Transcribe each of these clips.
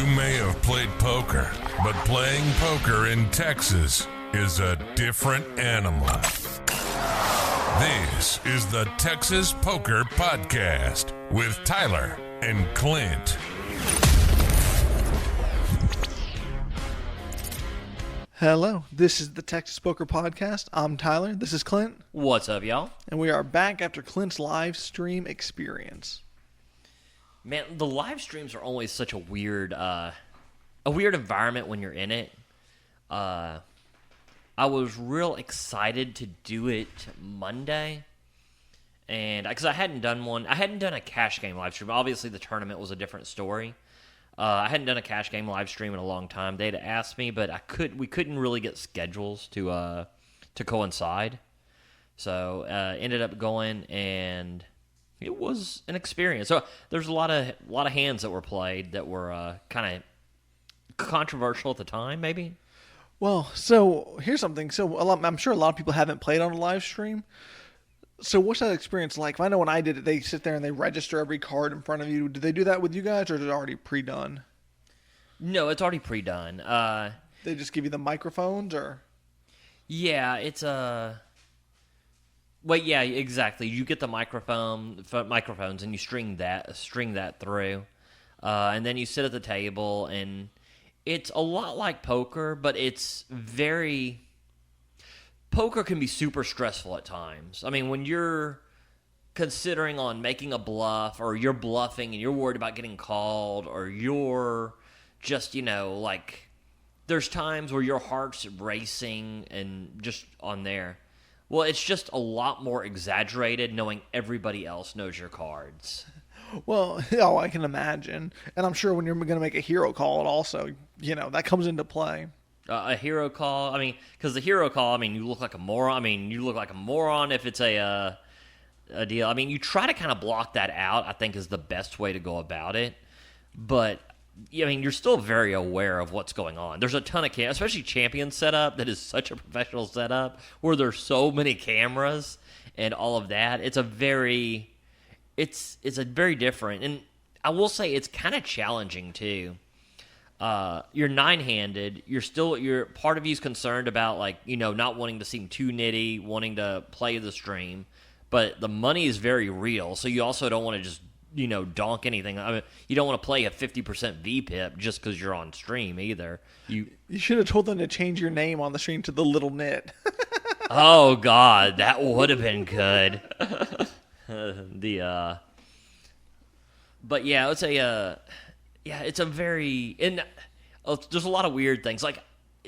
may have played poker, but playing poker in Texas is a different animal. This is the Texas Poker Podcast with Tyler and Clint. Hello, this is the Texas Poker Podcast. I'm Tyler. This is Clint. What's up, y'all? And we are back after Clint's live stream experience. Man, the live streams are always such a weird environment when you're in it. I was real excited to do it Monday, and because I hadn't done a cash game live stream. Obviously, the tournament was a different story. I hadn't done a cash game live stream in a long time. They'd asked me, but we couldn't really get schedules to coincide. So ended up going, and it was an experience. So there's a lot of hands that were played that were kind of controversial at the time, maybe. Well, so here's something. I'm sure a lot of people haven't played on a live stream. So what's that experience like? I know when I did it, they sit there and they register every card in front of you. Did they do that with you guys, or is it already pre-done? No, it's already pre-done. They just give you the microphones, or? Yeah, it's a... Well, yeah, exactly. You get the microphones, and you string that through, and then you sit at the table, and it's a lot like poker, but it's very... Poker can be super stressful at times. I mean, when you're considering on making a bluff, or you're bluffing and you're worried about getting called, or you're just, there's times where your heart's racing and just on there. Well, it's just a lot more exaggerated knowing everybody else knows your cards. Well, I can imagine. And I'm sure when you're going to make a hero call, it also, that comes into play. A hero call, because the hero call, you look like a moron. You look like a moron if it's a deal. You try to kind of block that out, I think, is the best way to go about it. But, you're still very aware of what's going on. There's a ton of cameras, especially Champion setup, that is such a professional setup, where there's so many cameras and all of that. It's a very different, and I will say it's kind of challenging, too. You're nine-handed. You're part of you's concerned about not wanting to seem too nitty, wanting to play the stream, but the money is very real. So you also don't want to just donk anything. You don't want to play a 50% VPIP just because you're on stream either. You should have told them to change your name on the stream to the Little Nit. Oh God, that would have been good. But yeah, it's a. Yeah, it's a very... And there's a lot of weird things.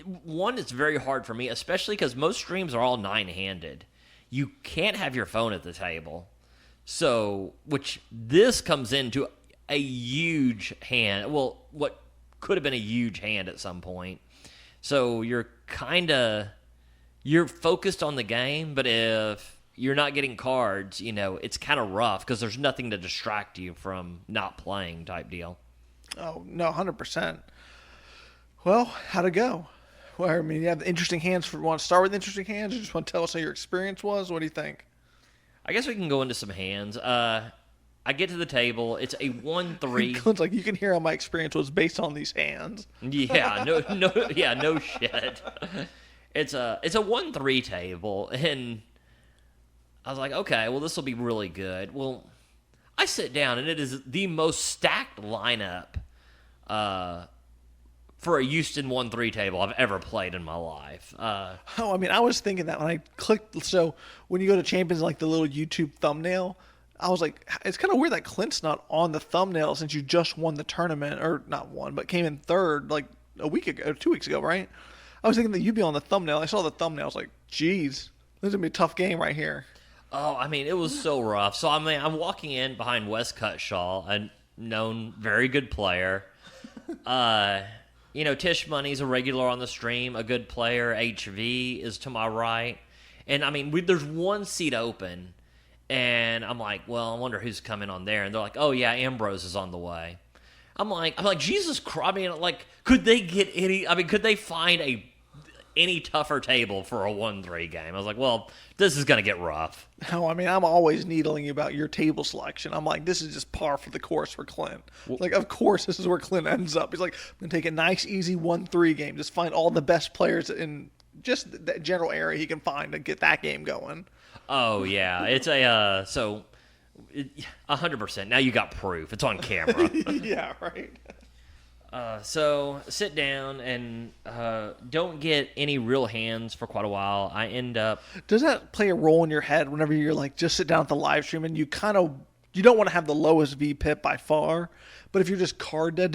One, it's very hard for me, especially because most streams are all nine-handed. You can't have your phone at the table. So, which this comes into a huge hand. Well, what could have been a huge hand at some point. So, you're focused on the game, but if you're not getting cards, it's kind of rough because there's nothing to distract you from not playing type deal. Oh, no, 100%. Well, how'd it go? Well, you have interesting hands. Want to start with interesting hands, or just want to tell us how your experience was? What do you think? I guess we can go into some hands. I get to the table. It's a 1-3. Clint's like, you can hear how my experience was based on these hands. Yeah, no shit. It's a 1-3 table, and I was like, okay, well, this will be really good. Well, I sit down, and it is the most stacked lineup for a Houston 1-3 table I've ever played in my life. I was thinking that when I clicked. So when you go to Champions, the little YouTube thumbnail, I was like, it's kind of weird that Clint's not on the thumbnail since you just won the tournament, or not won, but came in third a week ago, or 2 weeks ago, right? I was thinking that you'd be on the thumbnail. I saw the thumbnail. I was like, geez, this is going to be a tough game right here. Oh, it was so rough. So, I'm walking in behind Wes Cutshall, a known, very good player. Tish Money's a regular on the stream, a good player. HV is to my right. And, there's one seat open, and I'm like, well, I wonder who's coming on there. And they're like, oh, yeah, Ambrose is on the way. I'm like, Jesus Christ. Could they get could they find any tougher table for a 1-3 game. I was like, well, this is going to get rough. No, I mean, I'm always needling you about your table selection. I'm like, this is just par for the course for Clint. Like, of course, this is where Clint ends up. He's like, I'm going to take a nice, easy 1-3 game. Just find all the best players in just that general area he can find to get that game going. Oh, yeah. It's a, 100%. Now you got proof. It's on camera. Yeah, right. So sit down and don't get any real hands for quite a while. I end up... Does that play a role in your head whenever you're like, just sit down at the live stream and you don't want to have the lowest VPIP by far, but if you're just card dead,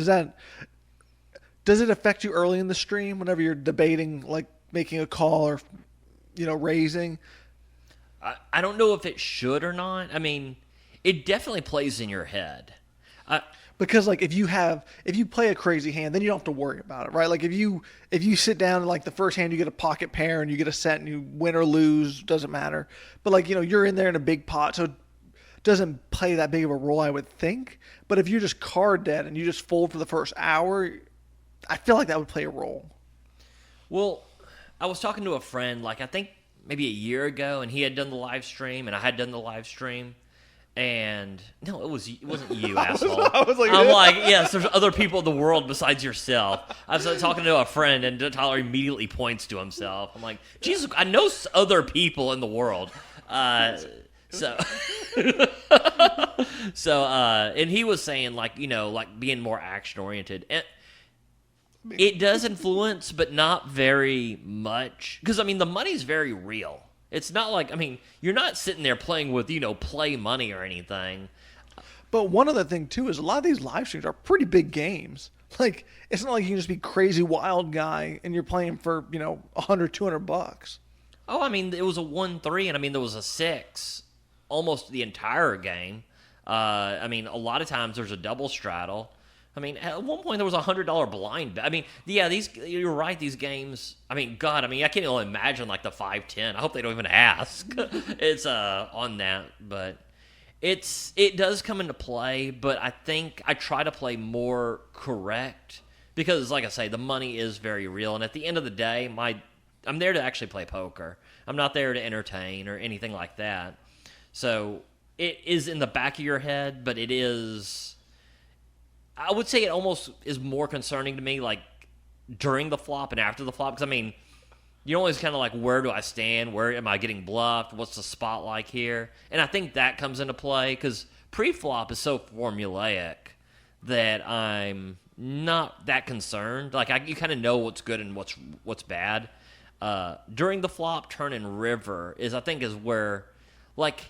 does it affect you early in the stream whenever you're debating, like making a call or, raising? I don't know if it should or not. I mean, it definitely plays in your head. Because like if you play a crazy hand, then you don't have to worry about it, right? Like if you sit down and like the first hand you get a pocket pair and you get a set and you win or lose, doesn't matter. But like you're in there in a big pot, so it doesn't play that big of a role, I would think. But if you're just card dead and you just fold for the first hour, I feel like that would play a role. Well, I was talking to a friend, like I think maybe a year ago, and he had done the live stream and I had done the live stream. And no, it wasn't you, asshole. I'm like, yes, there's other people in the world besides yourself. I was talking to a friend, and Tyler immediately points to himself. I'm like, Jesus, I know other people in the world. So, and he was saying like being more action oriented. And it does influence, but not very much. Because I mean, the money's very real. It's not like, you're not sitting there playing with, play money or anything. But one other thing, too, is a lot of these live streams are pretty big games. Like, it's not like you can just be crazy wild guy and you're playing for, $100, $200. Oh, it was a 1-3, and there was a 6 almost the entire game. A lot of times there's a double straddle. At one point there was a $100 blind bet. You're right, these games, God, I can't even imagine like the 5-10. I hope they don't even ask. It's on that, but it does come into play, but I think I try to play more correct because, like I say, the money is very real, and at the end of the day, I'm there to actually play poker. I'm not there to entertain or anything like that. So it is in the back of your head, but it is... I would say it almost is more concerning to me, like, during the flop and after the flop. Because, you're always kind of like, where do I stand? Where am I getting bluffed? What's the spot like here? And I think that comes into play because pre-flop is so formulaic that I'm not that concerned. Like, you kind of know what's good and what's bad. During the flop, turn and river is where, like...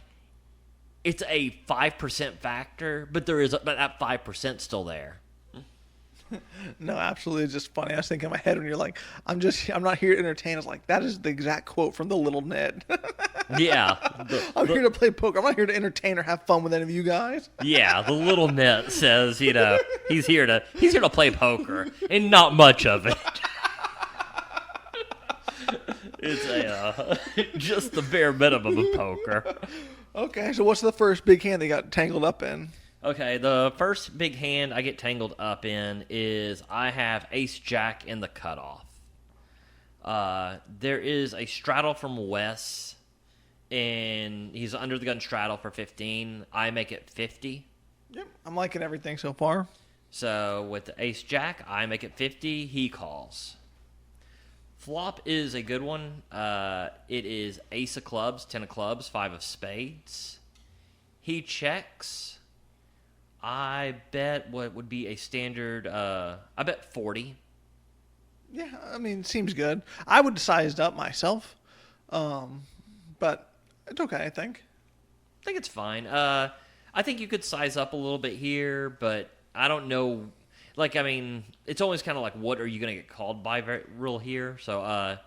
It's a 5% factor, but that 5% still there. No, absolutely. It's just funny. I was thinking in my head when you're like, I'm not here to entertain. It's like, that is the exact quote from the Little Ned. Yeah. I'm here to play poker. I'm not here to entertain or have fun with any of you guys. Yeah, the Little Ned says, he's here to play poker and not much of it. It's just the bare minimum of poker. Okay, so what's the first big hand they got tangled up in? Okay, the first big hand I get tangled up in is I have ace-jack in the cutoff. There is a straddle from Wes, and he's under the gun straddle for 15. I make it 50. Yep, I'm liking everything so far. So with the ace-jack, I make it 50. He calls. Flop is a good one. It is ace of clubs, 10 of clubs, 5 of spades. He checks. I bet what would be a standard, I bet 40. Yeah, seems good. I would have sized up myself, but it's okay, I think. I think it's fine. I think you could size up a little bit here, but I don't know... Like, it's always kind of like, what are you going to get called by real here? So, I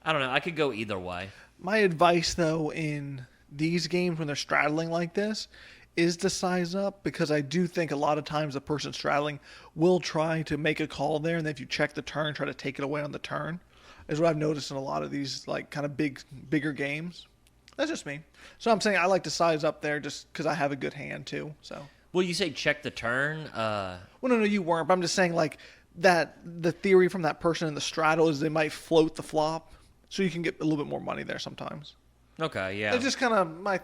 don't know. I could go either way. My advice, though, in these games when they're straddling like this is to size up because I do think a lot of times the person straddling will try to make a call there, and then if you check the turn, try to take it away on the turn, is what I've noticed in a lot of these, like, kind of bigger games. That's just me. So I'm saying I like to size up there just because I have a good hand, too, so... Well, you say check the turn. Well, no, you weren't. But I'm just saying, like, that the theory from that person in the straddle is they might float the flop, so you can get a little bit more money there sometimes. Okay, yeah. It's just kind of my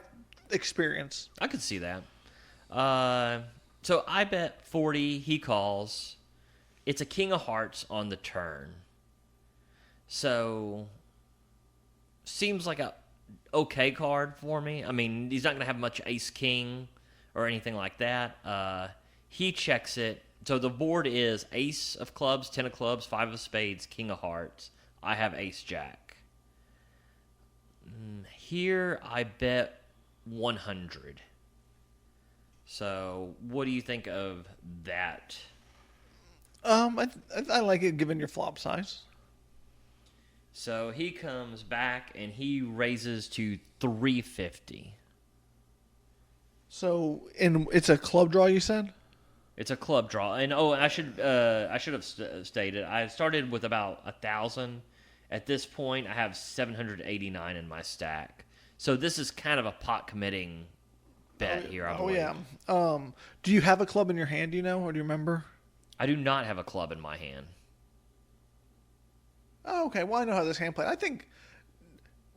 experience. I could see that. So I bet 40, he calls. It's a king of hearts on the turn. So, seems like a okay card for me. I mean, he's not going to have much ace-king or anything like that. He checks it. So the board is ace of clubs, 10 of clubs, 5 of spades, king of hearts. I have ace-jack. Here, I bet 100. So, what do you think of that? I like it given your flop size. So he comes back and he raises to 350. So, it's a club draw, you said? It's a club draw, and I should have stated I started with about 1,000. At this point, I have 789 in my stack. So this is kind of a pot committing bet here. I believe. Yeah. Do you have a club in your hand? Do you know, or do you remember? I do not have a club in my hand. Oh, okay. Well, I know how this hand played. I think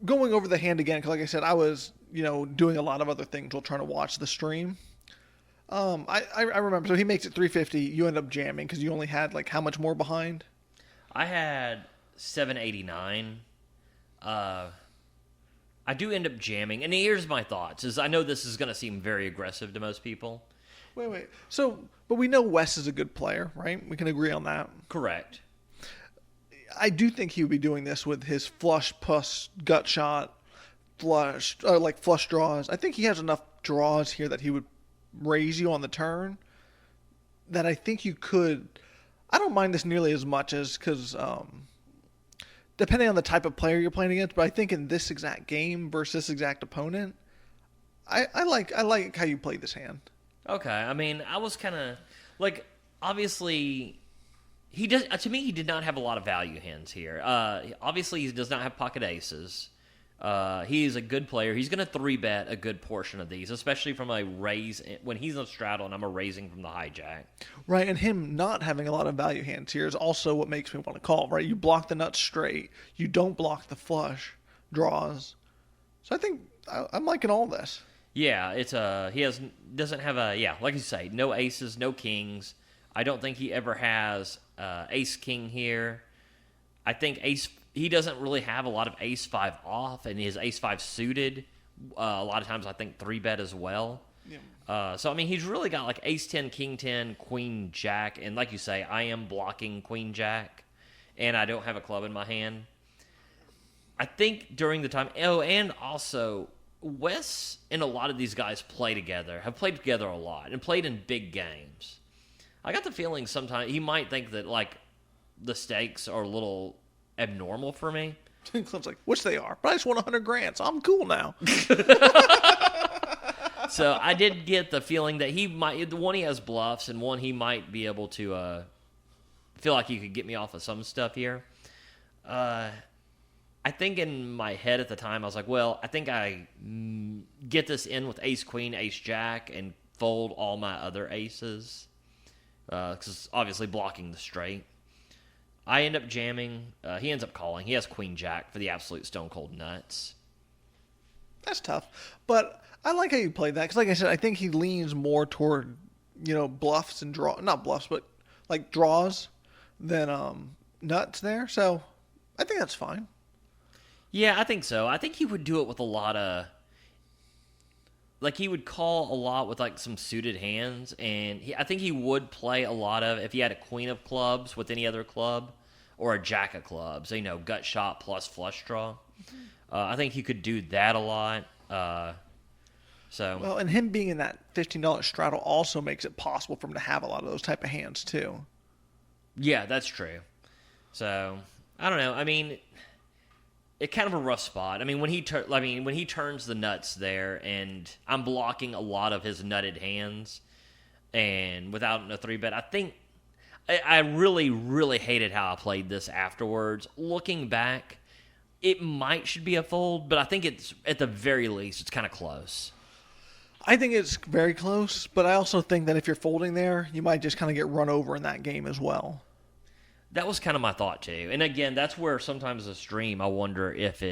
going over the hand again, because like I said, I was, doing a lot of other things while trying to watch the stream. I remember. So he makes it 350. You end up jamming because you only had like how much more behind? I had 789. I do end up jamming, and here's my thoughts. Is I know this is going to seem very aggressive to most people. Wait. So, but we know Wes is a good player, right? We can agree on that. Correct. I do think he would be doing this with his flush plus gut shot, flush draws. I think he has enough draws here that he would raise you on the turn. That I think you could. I don't mind this nearly as much as because depending on the type of player you're playing against. But I think in this exact game versus this exact opponent, I like how you played this hand. Okay, I mean, I was kind of like obviously. He does. To me, he did not have a lot of value hands here. Obviously, he does not have pocket aces. He is a good player. He's going to 3-bet a good portion of these, especially from a raise when he's in a straddle and I'm a raising from the hijack. Right, and him not having a lot of value hands here is also what makes me want to call. Right, you block the nuts straight. You don't block the flush draws. So I think I'm liking all this. Yeah, it's doesn't have like you say, no aces, no kings. I don't think he ever has ace-king here. I think he doesn't really have a lot of ace-5 off, and his ace-5 suited. A lot of times I think 3-bet as well. Yeah. So, I mean, he's really got like ace-10, king-10, queen-jack, and like you say, I am blocking queen-jack, and I don't have a club in my hand. I think during the time... Oh, and also, Wes and a lot of these guys have played together a lot, and played in big games. I got the feeling sometimes he might think that, like, the stakes are a little abnormal for me. Clint's like, which they are, but I just won $100,000, so I'm cool now. So I did get the feeling that he has bluffs, and one, he might be able to feel like he could get me off of some stuff here. I think in my head at the time, I was like, well, I think I get this in with ace-queen, ace-jack, and fold all my other aces. Because obviously blocking the straight. I end up jamming. He ends up calling. He has queen-jack for the absolute stone-cold nuts. That's tough. But I like how you played that. Because like I said, I think he leans more toward, bluffs and not bluffs, but like draws than nuts there. So I think that's fine. Yeah, I think so. I think he would do it with a lot of... Like, he would call a lot with, like, some suited hands, and I think he would play a lot of, if he had a queen of clubs with any other club, or a jack of clubs, gut shot plus flush draw. Mm-hmm. I think he could do that a lot. Well, and him being in that $15 straddle also makes it possible for him to have a lot of those type of hands, too. Yeah, that's true. So, I don't know. I mean... It's kind of a rough spot. I mean, when he turns the nuts there, and I'm blocking a lot of his nutted hands, and without a 3-bet, I think I really, really hated how I played this afterwards. Looking back, it should be a fold, but I think it's at the very least it's kind of close. I think it's very close, but I also think that if you're folding there, you might just kind of get run over in that game as well. That was kind of my thought too. And again, that's where sometimes a stream, I wonder if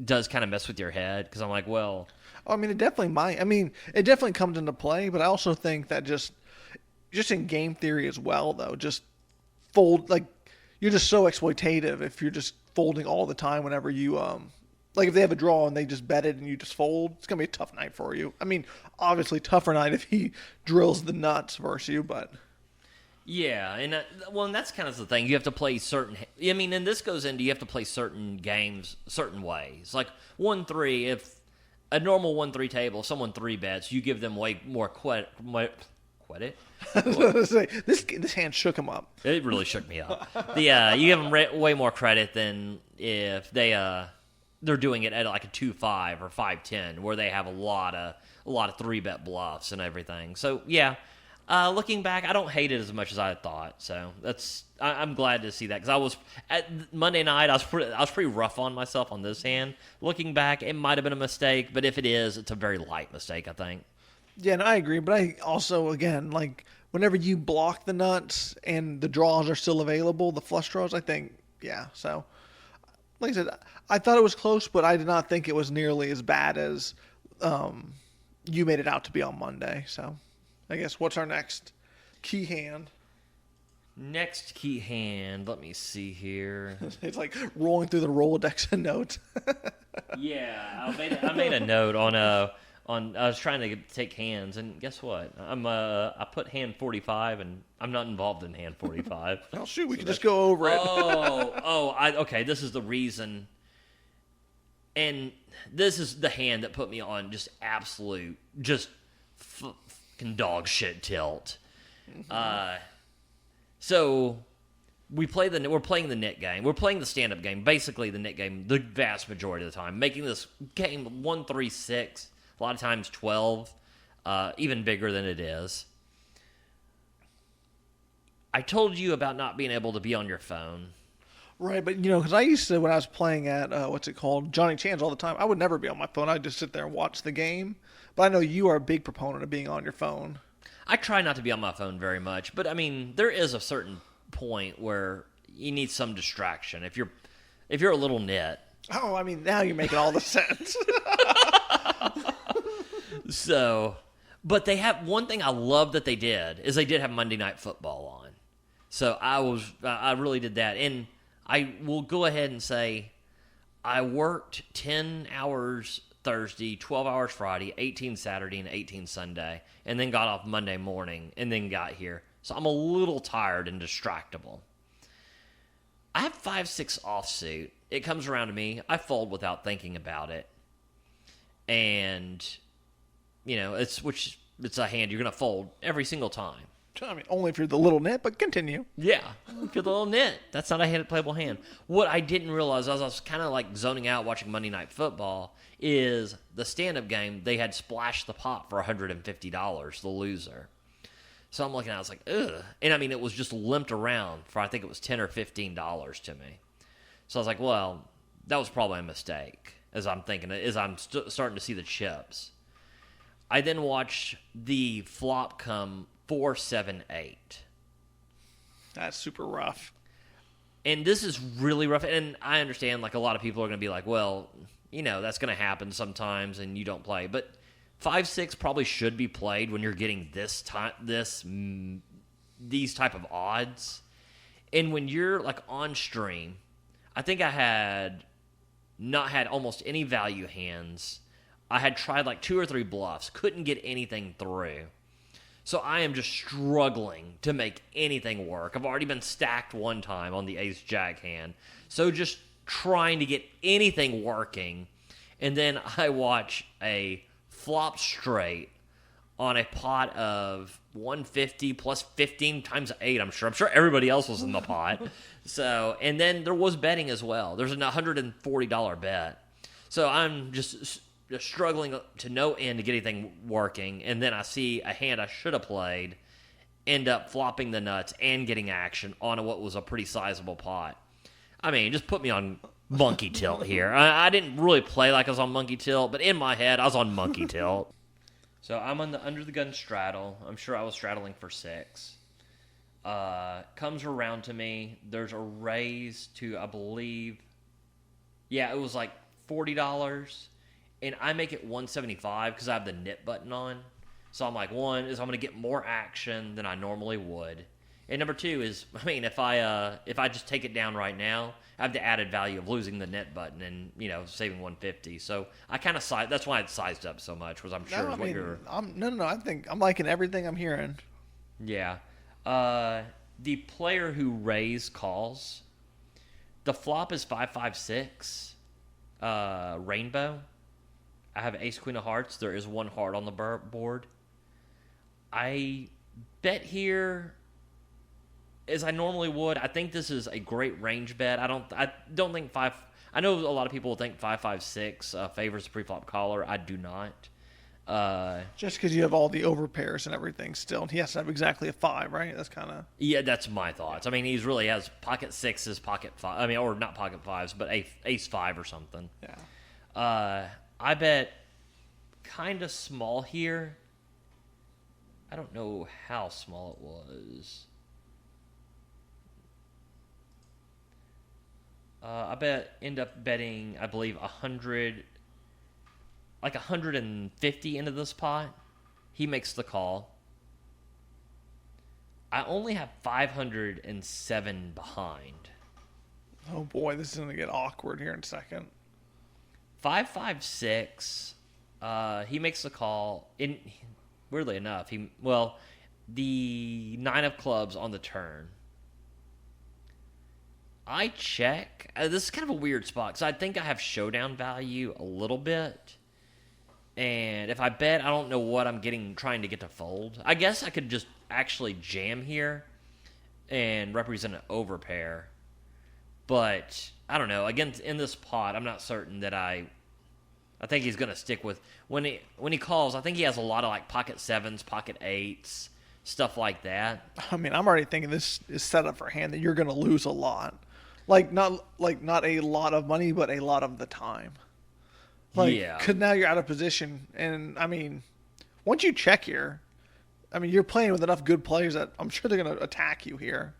does kind of mess with your head, because I'm like, well, I mean, it definitely might. I mean, it definitely comes into play, but I also think that just in game theory as well, though, just fold, like, you're just so exploitative if you're just folding all the time whenever you like if they have a draw and they just bet it and you just fold, it's gonna be a tough night for you. I mean, obviously tougher night if he drills the nuts versus you, but yeah, and and that's kind of the thing. You have to play certain. I mean, and this goes into you have to play certain games certain ways. Like 1-3, if a normal 1-3 table, if someone 3-bets, you give them way more credit. This hand shook him up. It really shook me up. You give them way more credit than if they're doing it at like a 2-5 or 5-10, where they have a lot of 3-bet bluffs and everything. So yeah, looking back, I don't hate it as much as I thought. So I'm glad to see that, because I was at Monday night. I was pretty rough on myself on this hand. Looking back, it might have been a mistake, but if it is, it's a very light mistake, I think. Yeah, and I agree, but I also, again, like, whenever you block the nuts and the draws are still available, the flush draws, I think, yeah. So, like I said, I thought it was close, but I did not think it was nearly as bad as you made it out to be on Monday. So, I guess, what's our next key hand? Next key hand, let me see here. It's like rolling through the Rolodex of notes. Yeah, I made a note on I was trying to take hands, and guess what? I put hand 45, and I'm not involved in hand 45. Oh shoot, we can just go over it. Okay, this is the reason, and this is the hand that put me on just absolute, just fucking dog shit tilt. So we're playing the net game. We're playing the stand-up game, basically the net game, the vast majority of the time, making this game 1-3-6. A lot of times 12, even bigger than it is. I told you about not being able to be on your phone. Right, but because I used to, when I was playing at, what's it called, Johnny Chan's all the time, I would never be on my phone. I'd just sit there and watch the game. But I know you are a big proponent of being on your phone. I try not to be on my phone very much, but I mean, there is a certain point where you need some distraction. If you're a little nit. Oh, I mean, now you're making all the sense. So, but they have one thing I love that they did is they did have Monday Night Football on. So I really did that. And I will go ahead and say I worked 10 hours Thursday, 12 hours Friday, 18 Saturday, and 18 Sunday, and then got off Monday morning and then got here. So I'm a little tired and distractible. I have 5-6 offsuit. It comes around to me. I fold without thinking about it. And it's a hand you're going to fold every single time. I mean, only if you're the little nit, but continue. Yeah, if you're the little nit. That's not a playable hand. What I didn't realize, as I was kind of like zoning out watching Monday Night Football, is the stand-up game, they had splashed the pot for $150, the loser. So I'm looking at it, I was like, ugh. And I mean, it was just limped around for, I think it was $10 or $15 to me. So I was like, well, that was probably a mistake, as I'm thinking, as I'm starting to see the chips. I then watched the flop come 4-7-8. That's super rough. And this is really rough. And I understand, like, a lot of people are going to be like, well, that's going to happen sometimes and you don't play. But 5-6 probably should be played when you're getting these type of odds. And when you're, like, on stream, I think I had not had almost any value hands. I had tried like 2 or 3 bluffs, couldn't get anything through. So I am just struggling to make anything work. I've already been stacked one time on the ace-jack hand. So just trying to get anything working. And then I watch a flop straight on a pot of 150 plus 15 times 8, I'm sure. I'm sure everybody else was in the pot. So, and then there was betting as well. There's a $140 bet. So I'm just struggling to no end to get anything working, and then I see a hand I should have played end up flopping the nuts and getting action on what was a pretty sizable pot. I mean, just put me on monkey tilt here. I didn't really play like I was on monkey tilt, but in my head, I was on monkey tilt. So I'm on the under the gun straddle. I'm sure I was straddling for 6. comes around to me. There's a raise to, I believe, it was like $40, and I make it $175 because I have the knit button on. So I'm like, one is I'm going to get more action than I normally would, and number two is, I mean, if I just take it down right now, I have the added value of losing the knit button and saving $150. So I kind of that's why it sized up so much. Was I'm sure is what you're. No. I think I'm liking everything I'm hearing. Yeah. The player who raised calls. The flop is 5-5-6. Rainbow. I have ace queen of hearts. There is one heart on the board. I bet here as I normally would. I think this is a great range bet. I don't think five. I know a lot of people think 5-5-6 favors the preflop caller. I do not. Just because you have all the overpairs and everything still. He has to have exactly a 5, right? That's kind of... Yeah, that's my thoughts. I mean, he really has pocket sixes, pocket five. I mean, or not pocket fives, but ace 5 or something. Yeah. I bet kind of small here. I don't know how small it was. I end up betting, I believe, 100... like 150 into this pot. He makes the call. I only have 507 behind. Oh boy, this is going to get awkward here in a second. 5-5-6. He makes the call. Weirdly enough, the 9 of clubs on the turn. I check. This is kind of a weird spot because I think I have showdown value a little bit. And if I bet, I don't know what I'm trying to get to fold. I guess I could just actually jam here and represent an overpair. But I don't know. Again, in this pot, I'm not certain that I think he's going to stick with when he calls. I think he has a lot of like pocket sevens, pocket eights, stuff like that. I mean, I'm already thinking this is set up for a hand that you're going to lose a lot. Not a lot of money, but a lot of the time. Yeah. Because now you're out of position. And, I mean, once you check here, I mean, you're playing with enough good players that I'm sure they're going to attack you here.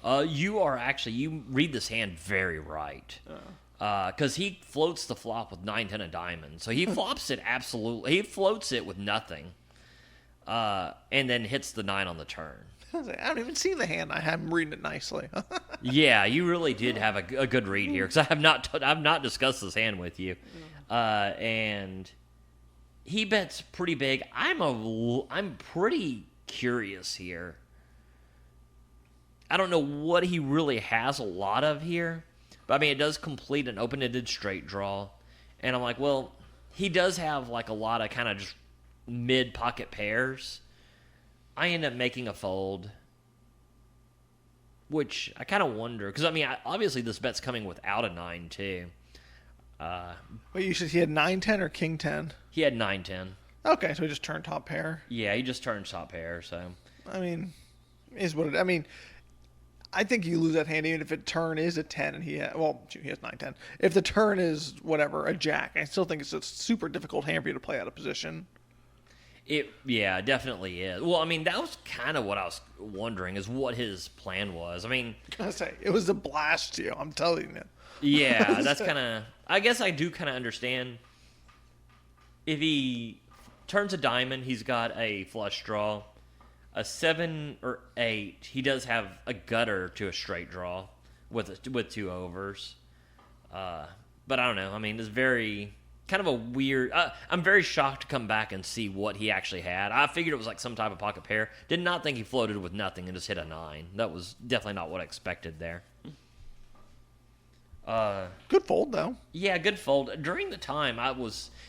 You read this hand very right. Because he floats the flop with 9-10 of diamonds. So he flops it absolutely. He floats it with nothing. And then hits the 9 on the turn. I haven't even seen the hand. I am reading it nicely. Yeah, you really did have a good read here because I've not discussed this hand with you, and he bets pretty big. I'm pretty curious here. I don't know what he really has a lot of here, but I mean it does complete an open-ended straight draw, and I'm like, well, he does have like a lot of kind of just mid pocket pairs. I end up making a fold, which I kind of wonder. Because, I mean, obviously this bet's coming without a 9, too. Wait, you said he had 9-10 or king 10? He had 9-10. Okay, so he just turned top pair. Yeah, he just turned top pair, so... I mean, is what it... I mean, I think you lose that hand even if the turn is a 10 and he has... Well, he has 9-10. If the turn is, whatever, a jack, I still think it's a super difficult hand for you to play out of position. It definitely is. Well, I mean, that was kind of what I was wondering, is what his plan was. I mean... I say, it was a blast to you, I'm telling you. Yeah, that's kind of... I guess I do kind of understand. If he turns a diamond, he's got a flush draw. A 7 or 8, he does have a gutter to a straight draw with 2 overs. But I don't know. I mean, it's very... kind of a weird... I'm very shocked to come back and see what he actually had. I figured it was like some type of pocket pair. Did not think he floated with nothing and just hit a 9. That was definitely not what I expected there. Good fold, though. Yeah, good fold. During the time,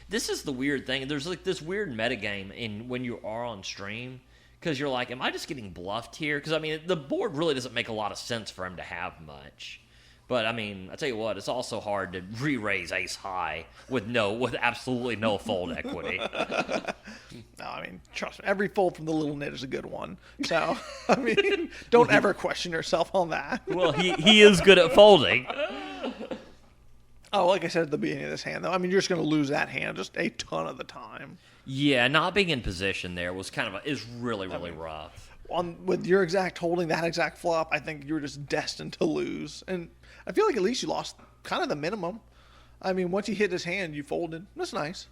this is the weird thing. There's like this weird metagame when you are on stream. Because you're like, am I just getting bluffed here? Because, I mean, the board really doesn't make a lot of sense for him to have much. But, I mean, I tell you what, it's also hard to re-raise ace high with absolutely no fold equity. No, I mean, trust me, every fold from the little nit is a good one. So, I mean, don't ever question yourself on that. Well, he is good at folding. Oh, like I said at the beginning of this hand, though, I mean, you're just going to lose that hand just a ton of the time. Yeah, not being in position there was is really, really rough. with your exact holding that exact flop, I think you're just destined to lose. And I feel like at least you lost kind of the minimum. I mean, once he hit his hand, you folded. That's nice.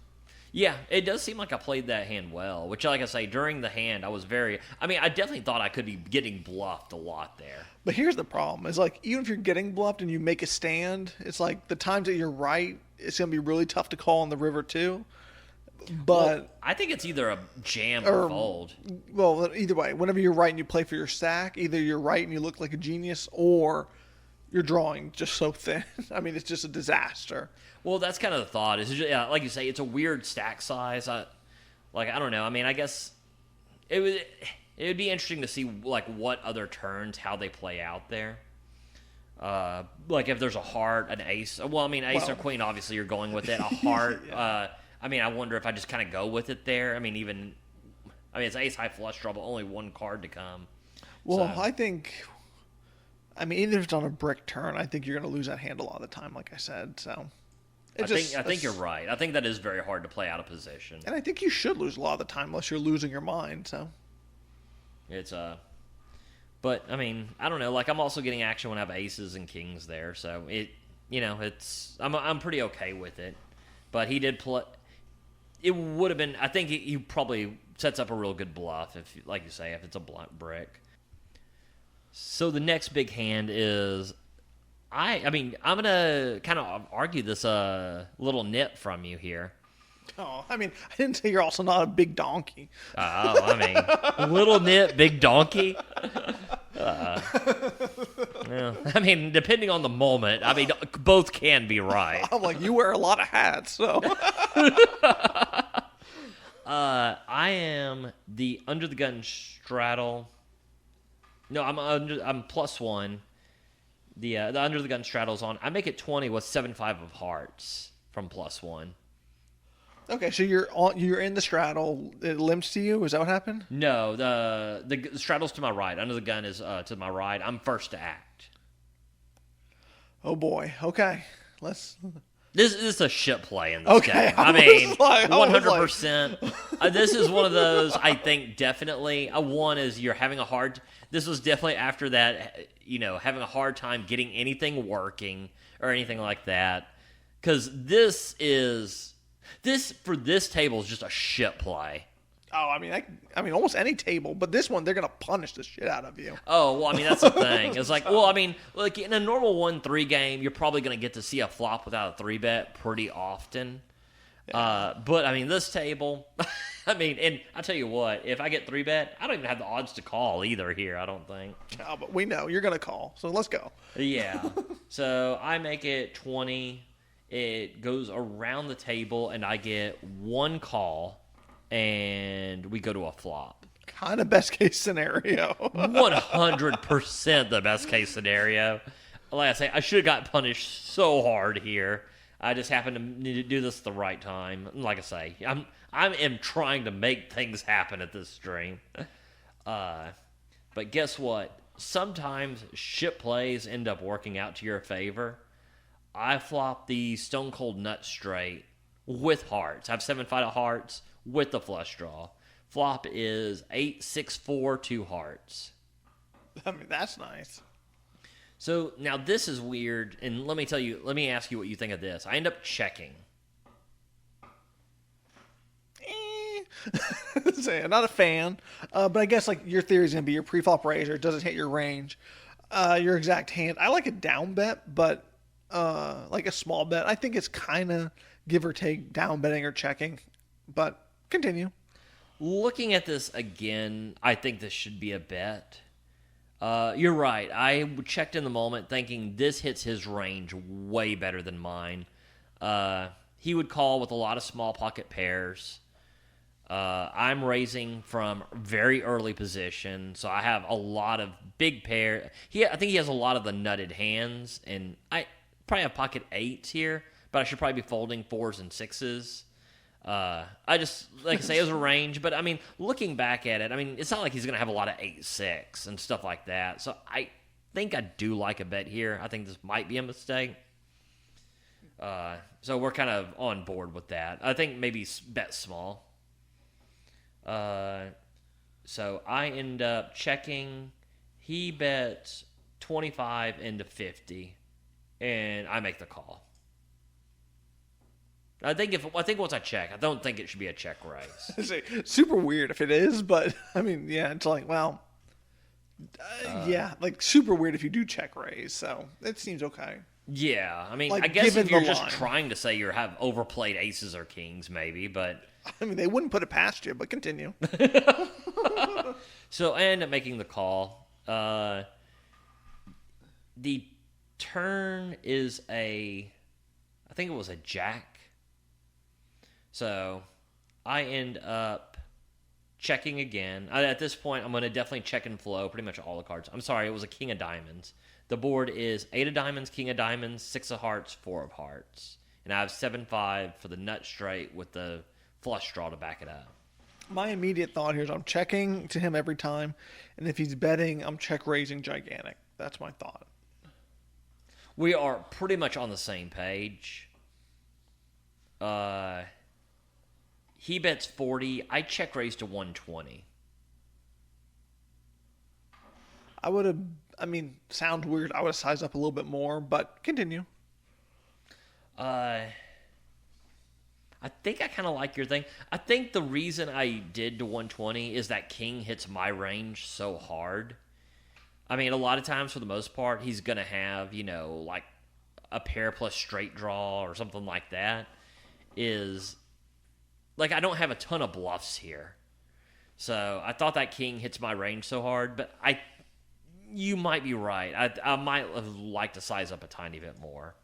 Yeah, it does seem like I played that hand well, which, like I say, during the hand, I definitely thought I could be getting bluffed a lot there. But here's the problem. Is like, even if you're getting bluffed and you make a stand, it's like the times that you're right, it's going to be really tough to call on the river too. But I think it's either a jam or fold. Well, either way, whenever you're right and you play for your stack, either you're right and you look like a genius, or you're drawing just so thin. I mean, it's just a disaster. Well, that's kind of the thought. Is yeah, like you say, it's a weird stack size. I don't know. I mean, I guess it would be interesting to see like what other turns, how they play out there. Like if there's a heart, an ace. Well, I mean, ace or queen. Obviously, you're going with it. A heart. Yeah. I mean, I wonder if I just kind of go with it there. I mean, it's ace high flush draw, but only one card to come. Well, so. Even if it's on a brick turn, I think you're going to lose that hand a lot of the time, like I said. So, I think you're right. I think that is very hard to play out of position. And I think you should lose a lot of the time unless you're losing your mind. So, it's but I mean, I don't know. Like I'm also getting action when I have aces and kings there, so I'm pretty okay with it. But he did play. It would have been. I think he probably sets up a real good bluff if, like you say, if it's a blunt brick. So the next big hand is, I'm gonna kind of argue this little nit from you here. Oh, I didn't say you're also not a big donkey. Little nit, big donkey. Yeah. Depending on the moment, both can be right. I'm like, you wear a lot of hats, so. I am the under the gun straddle. No, I'm +1. The under the gun straddle's on. I make it 20 with 7-5 of hearts from +1. Okay, so you're in the straddle. It limps to you. Is that what happened? No, the straddle's to my right. Under the gun is to my right. I'm first to act. Oh boy. Okay, let's. This is a shit play in this game. 100%. This is one of those, I think, definitely. One is you're having a hard... This was definitely after that, having a hard time getting anything working or anything like that. Because this for this table is just a shit play. Oh, almost any table, but this one, they're going to punish the shit out of you. Oh, well, that's the thing. It's like, like in a normal 1-3 game, you're probably going to get to see a flop without a 3-bet pretty often. Yeah. But, this table, and I tell you what, if I get 3-bet, I don't even have the odds to call either here, I don't think. No, but we know you're going to call, so let's go. Yeah. So I make it 20. It goes around the table, and I get one call. And we go to a flop. Kind of best case scenario. 100% the best case scenario. Like I say, I should have got punished so hard here. I just happened to do this at the right time. Like I say, I am trying to make things happen at this stream. But guess what? Sometimes shit plays end up working out to your favor. I flop the Stone Cold Nut straight with hearts. I have 7-5 of hearts. With the flush draw. Flop is 8-6-4 2 hearts. That's nice. So now this is weird, and let me ask you what you think of this. I end up checking. Not a fan, but I guess like your theory is going to be your pre-flop razor doesn't hit your range. Your exact hand. I like a down bet, but like a small bet. I think it's kind of give or take down betting or checking, but continue. Looking at this again, I think this should be a bet. You're right. I checked in the moment thinking this hits his range way better than mine. He would call with a lot of small pocket pairs. I'm raising from very early position, so I have a lot of big pair. I think he has a lot of the nutted hands, and I probably have pocket 8s here, but I should probably be folding 4s and 6s. I just, like I say, it was a range, but looking back at it, it's not like he's going to have a lot of 8-6 and stuff like that. So I think I do like a bet here. I think this might be a mistake. So we're kind of on board with that. I think maybe bet small. So I end up checking. He bets 25 into 50, and I make the call. I think once I check, I don't think it should be a check raise. It's super weird if it is, but I mean, yeah, it's like, well, yeah, like super weird if you do check raise. So it seems okay. Yeah, I mean, Like, I guess given if you're the just line. trying to say you have overplayed aces or kings, maybe, but I mean, they wouldn't put it past you, but continue. so I end up making the call. The turn is I think it was a jack. So I end up checking again. At this point, I'm going to definitely check and flow pretty much all the cards. I'm sorry, it was a king of diamonds. The board is 8 of diamonds, king of diamonds, 6 of hearts, 4 of hearts. And I have 7-5 for the nut straight with the flush draw to back it up. My immediate thought here is I'm checking to him every time, and if he's betting, I'm check raising gigantic. That's my thought. We are pretty much on the same page. He bets 40. I check raise to 120. I would have, I mean, sounds weird. I would have sized up a little bit more, but continue. I think I kind of like your thing. I think the reason I did to 120 is that king hits my range so hard. I mean, a lot of times, for the most part, he's going to have, like a pair plus straight draw or something like that. Like, I don't have a ton of bluffs here. So I thought that king hits my range so hard, but you might be right. I might have liked to size up a tiny bit more.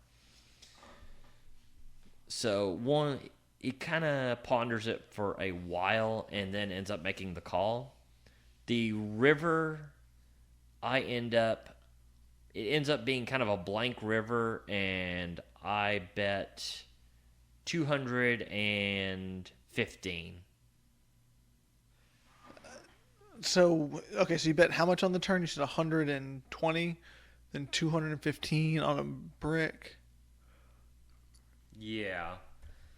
So he kind of ponders it for a while and then ends up making the call. The river, it ends up being kind of a blank river, and I bet 215. So, okay, so you bet how much on the turn? You said 120, then 215 on a brick. Yeah.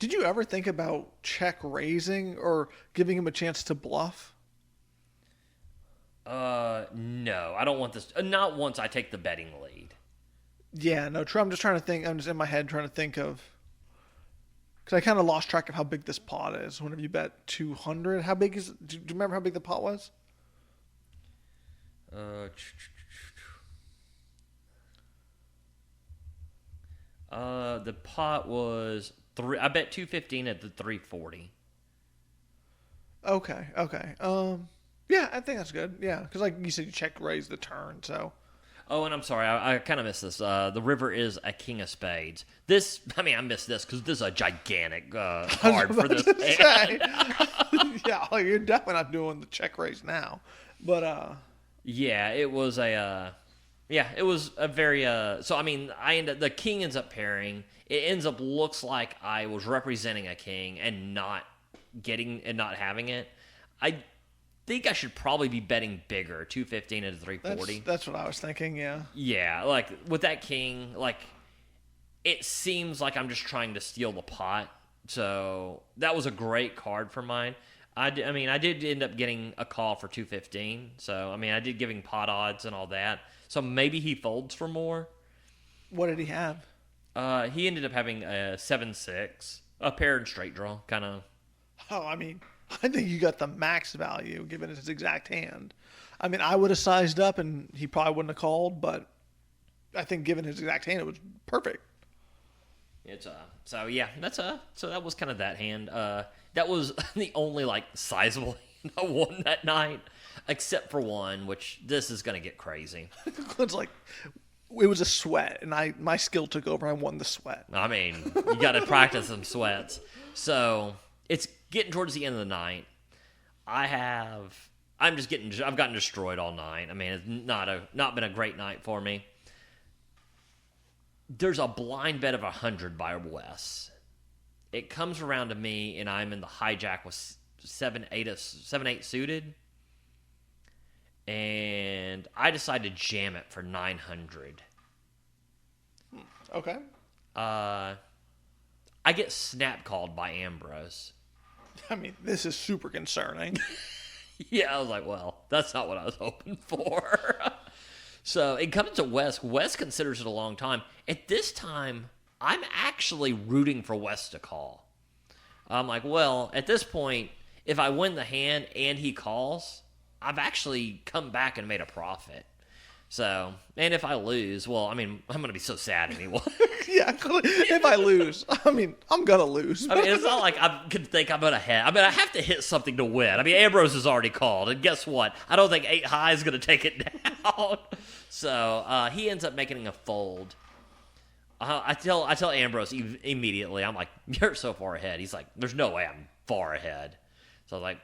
Did you ever think about check raising or giving him a chance to bluff? No, I don't want this. Not once I take the betting lead. Yeah, no, true. I'm just trying to think. I'm just in my head trying to think of. Because I kind of lost track of how big this pot is. Whenever you bet 200, how big is it? Do you remember how big the pot was? The pot was I bet 215 at the 340. Okay. Yeah, I think that's good. Yeah, because like you said, you check raise the turn, so. Oh, and I'm sorry, I kind of missed this. The river is a king of spades. I missed this because this is a gigantic card for this hand. Yeah, like you're definitely not doing the check raise now, but yeah, it was a very so I mean, the king ends up pairing. It looks like I was representing a king and not having it. I think I should probably be betting bigger, 215 into 340. That's what I was thinking, yeah. Yeah, like with that king, like it seems like I'm just trying to steal the pot. So that was a great card for mine. I did end up getting a call for 215. So, I mean, I did giving pot odds and all that. So maybe he folds for more. What did he have? He ended up having a 7-6, a pair and straight draw, kind of. Oh, I mean, I think you got the max value given his exact hand. I mean, I would have sized up and he probably wouldn't have called, but I think given his exact hand, it was perfect. So that was kind of that hand. That was the only like sizable hand I won that night, except for one, which this is gonna get crazy. It's like it was a sweat, and my skill took over. I won the sweat. I mean, you got to practice some sweats. So it's getting towards the end of the night. I've gotten destroyed all night. I mean, it's not been a great night for me. There's a blind bet of 100 by Wes. It comes around to me, and I'm in the hijack with 7-8 suited, and I decide to jam it for 900. Okay. I get snap called by Ambrose. I mean, this is super concerning. Yeah, I was like, well, that's not what I was hoping for. So it comes to Wes. Wes considers it a long time. At this time, I'm actually rooting for Wes to call. I'm like, well, at this point, if I win the hand and he calls, I've actually come back and made a profit. So, and if I lose, well, I mean, I'm going to be so sad anyway. Yeah, if I lose, I mean, I'm going to lose. I mean, it's not like I could think I'm going to hit. I mean, I have to hit something to win. I mean, Ambrose has already called, and guess what? I don't think 8 high is going to take it down. So, he ends up making a fold. I tell Ambrose immediately, I'm like, you're so far ahead. He's like, there's no way I'm far ahead. So I was like,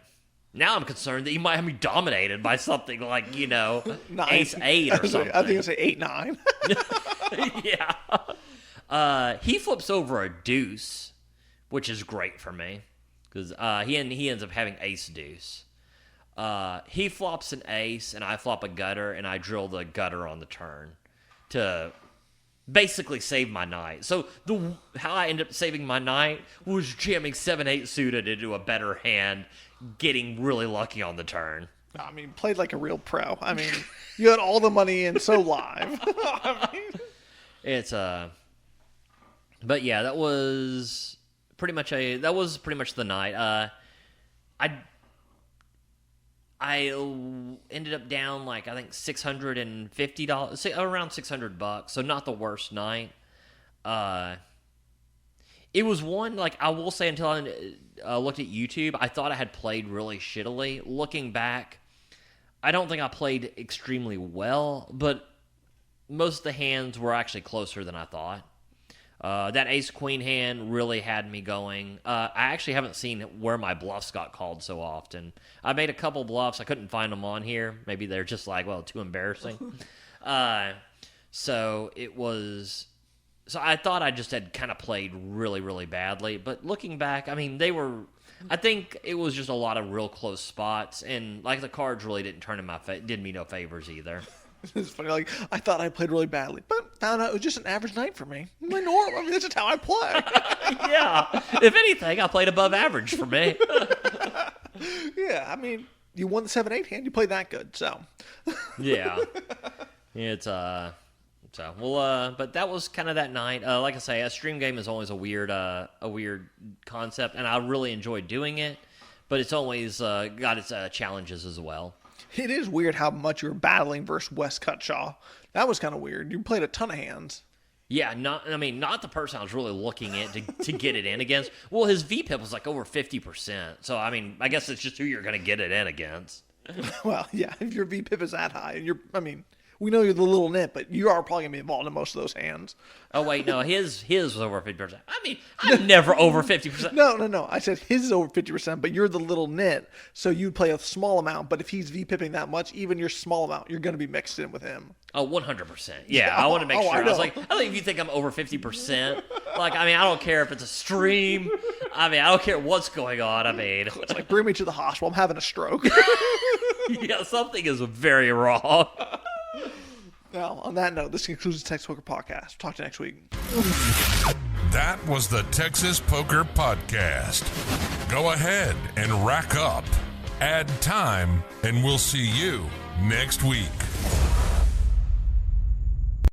now I'm concerned that you might have me dominated by something like, ace 8 or something. I think it's 8-9. Yeah. He flips over a deuce, which is great for me because he ends up having ace deuce. He flops an ace, and I flop a gutter, and I drill the gutter on the turn to basically save my night. So how I ended up saving my night was jamming 7-8 suited into a better hand, getting really lucky on the turn. I mean, played like a real pro. I mean, you had all the money in so live. I mean, it's but yeah, that was pretty much the night. I ended up down like I think $650, around $600, so not the worst night. It was one, like, I will say, until I looked at YouTube, I thought I had played really shittily. Looking back, I don't think I played extremely well, but most of the hands were actually closer than I thought. That ace-queen hand really had me going. I actually haven't seen where my bluffs got called so often. I made a couple bluffs. I couldn't find them on here. Maybe they're just like, well, too embarrassing. So it was... So I thought I just had kind of played really, really badly. But looking back, I mean, I think it was just a lot of real close spots. And, like, the cards really didn't turn in my did me no favors either. It's funny, like, I thought I played really badly, but found out it was just an average night for me. My normal. I mean, this is how I play. Yeah. If anything, I played above average for me. Yeah, I mean, you won the 7-8 hand. You played that good, so. Yeah. It's, but that was kind of that night. Like I say, a stream game is always a weird concept, and I really enjoy doing it, but it's always got its challenges as well. It is weird how much you were battling versus Wes Cutshall. That was kind of weird. You played a ton of hands. Yeah, not the person I was really looking at to get it in against. Well, his VPIP was like over 50%. So, I mean, I guess it's just who you're going to get it in against. Well, yeah, if your VPIP is that high, we know you're the little nit, but you are probably going to be involved in most of those hands. Oh, wait, no, his was over 50%. I mean, I'm never over 50%. No. I said his is over 50%, but you're the little nit, so you'd play a small amount. But if he's VPIPing that much, even your small amount, you're going to be mixed in with him. Oh, 100%. Yeah, I want to make sure. I was like, I think if you think I'm over 50%, like, I mean, I don't care if it's a stream. I mean, I don't care what's going on. I mean, it's like, bring me to the hospital. I'm having a stroke. Yeah, something is very wrong. Now, on that note, this concludes the Texas Poker Podcast. Talk to you next week. That was the Texas Poker Podcast. Go ahead and rack up, add time, and we'll see you next week.